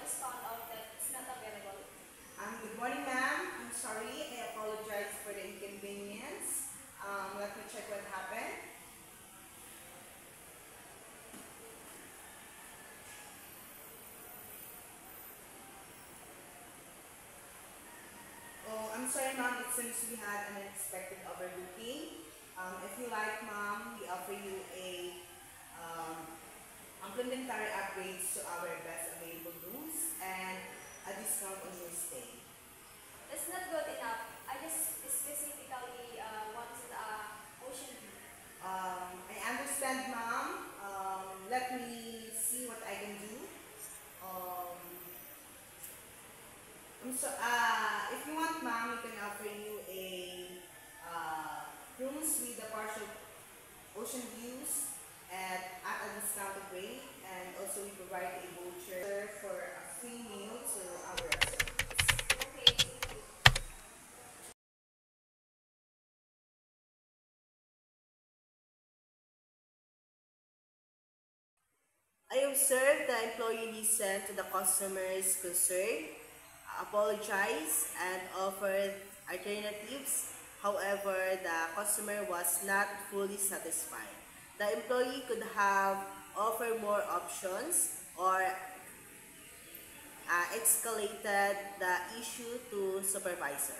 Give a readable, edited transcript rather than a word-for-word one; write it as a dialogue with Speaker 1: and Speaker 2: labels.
Speaker 1: just found out that it's not available.
Speaker 2: Good morning, ma'am. I'm sorry. I apologize for the inconvenience. Let me check what happened. Oh, I'm sorry, ma'am. It seems we had an unexpected overbooking. If you like, ma'am, we offer you a complimentary upgrades to our best available rooms and a discount on your stay.
Speaker 1: That's not good enough. I just specifically wanted ocean view.
Speaker 2: I understand, ma'am. Let me see what I can do. Um, if you want, ma'am, we can offer you a rooms with a partial ocean views at a discounted rate, and also we provide a voucher for a free meal to our restaurants.
Speaker 1: Okay, thank you.
Speaker 2: I observed the employee listened to the customer's concern, apologized, and offered alternatives. However, the customer was not fully satisfied. The employee could have offered more options or escalated the issue to supervisor.